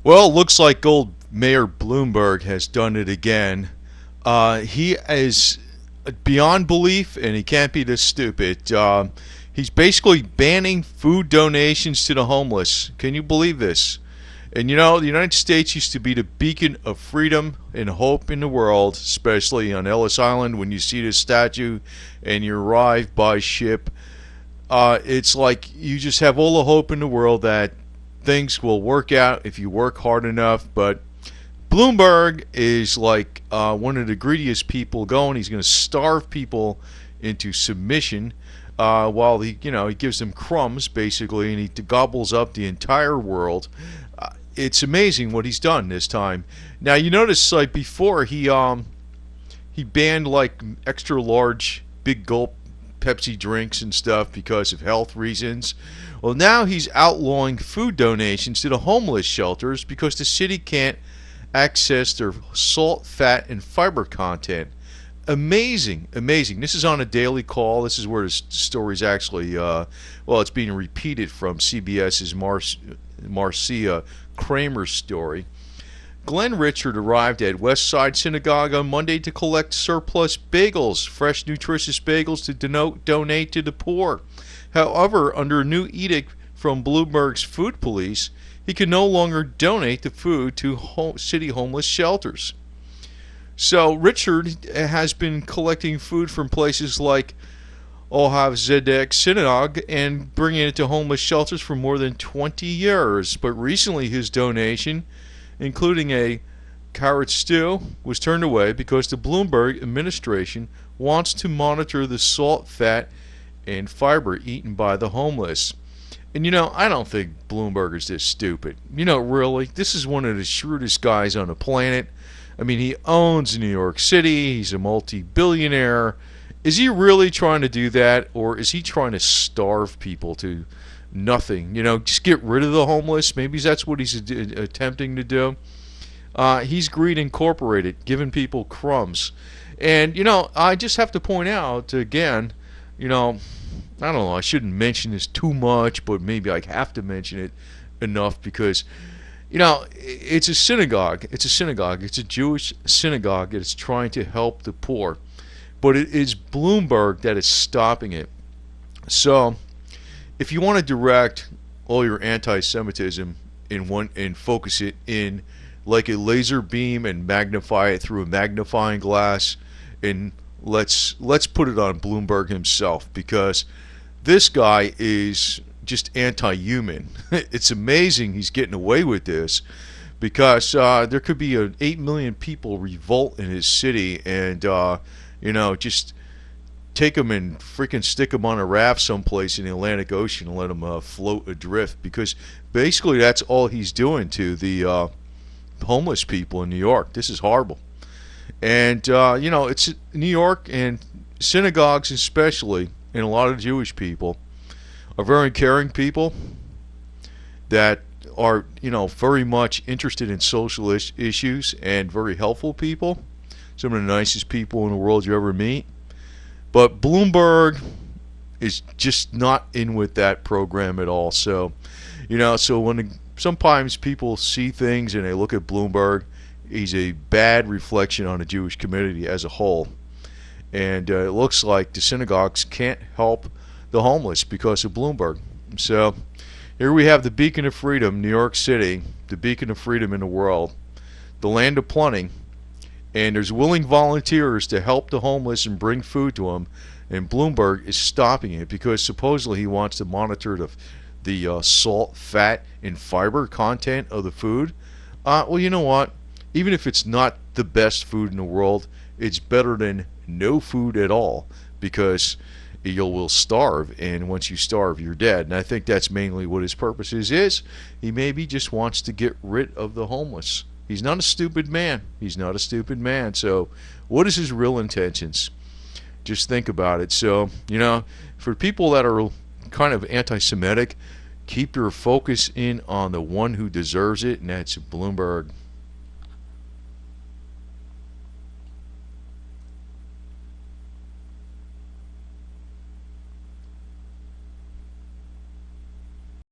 Well, it looks like old Mayor Bloomberg has done it again. He is beyond belief, and he can't be this stupid. He's basically banning food donations to the homeless. Can you believe this? And you know, the United States used to be the beacon of freedom and hope in the world, especially on Ellis Island when you see this statue and you arrive by ship. It's like you just have all the hope in the world that things will work out if you work hard enough. But Bloomberg is like one of the greediest people going. He's going to starve people into submission while he gives them crumbs basically, and he gobbles up the entire world. It's amazing what he's done this time. Now you notice like before he banned like extra large big gulp Pepsi drinks and stuff because of health reasons. Well, now he's outlawing food donations to the homeless shelters because the city can't access their salt, fat, and fiber content. Amazing, amazing. This is on a Daily Call. This is where the story's actually, it's being repeated from CBS's Marcia Kramer story. Glenn Richard arrived at West Side Synagogue on Monday to collect surplus bagels, fresh, nutritious bagels to donate to the poor. However, under a new edict from Bloomberg's food police, he can no longer donate the food to city homeless shelters. So Richard has been collecting food from places like Ohav Zedek Synagogue and bringing it to homeless shelters for more than 20 years. But recently his donation, including a carrot stew, was turned away because the Bloomberg administration wants to monitor the salt, fat, and fiber eaten by the homeless. And I don't think Bloomberg is this stupid. Really, this is one of the shrewdest guys on the planet. I mean, he owns New York City. He's a multi-billionaire. Is he really trying to do that, or is he trying to starve people to nothing? Just get rid of the homeless. Maybe that's what he's attempting to do. He's Greed Incorporated, giving people crumbs. And, I just have to point out, again, I don't know, I shouldn't mention this too much, but maybe I have to mention it enough because, it's a synagogue. It's a synagogue. It's a Jewish synagogue that is trying to help the poor. But it is Bloomberg that is stopping it. So, if you want to direct all your anti-Semitism and focus it in like a laser beam and magnify it through a magnifying glass, and let's put it on Bloomberg himself, because this guy is just anti-human. It's amazing he's getting away with this, because there could be 8 million people revolt in his city, and just take them and freaking stick them on a raft someplace in the Atlantic Ocean and let them float adrift, because basically that's all he's doing to the homeless people in New York. This is horrible. And it's New York, and synagogues especially, and a lot of Jewish people are very caring people that are very much interested in social issues, and very helpful people. Some of the nicest people in the world you ever meet. But Bloomberg is just not in with that program at all. So, so when sometimes people see things and they look at Bloomberg, he's a bad reflection on the Jewish community as a whole. And it looks like the synagogues can't help the homeless because of Bloomberg. So here we have the beacon of freedom, New York City, the beacon of freedom in the world, the land of plenty. And there's willing volunteers to help the homeless and bring food to them. And Bloomberg is stopping it because supposedly he wants to monitor the salt, fat, and fiber content of the food. Well, you know what? Even if it's not the best food in the world, it's better than no food at all, because you will starve, and once you starve, you're dead. And I think that's mainly what his purpose is. He maybe just wants to get rid of the homeless. He's not a stupid man. He's not a stupid man. So what is his real intentions? Just think about it. So, for people that are kind of anti-Semitic, keep your focus in on the one who deserves it, and that's Bloomberg.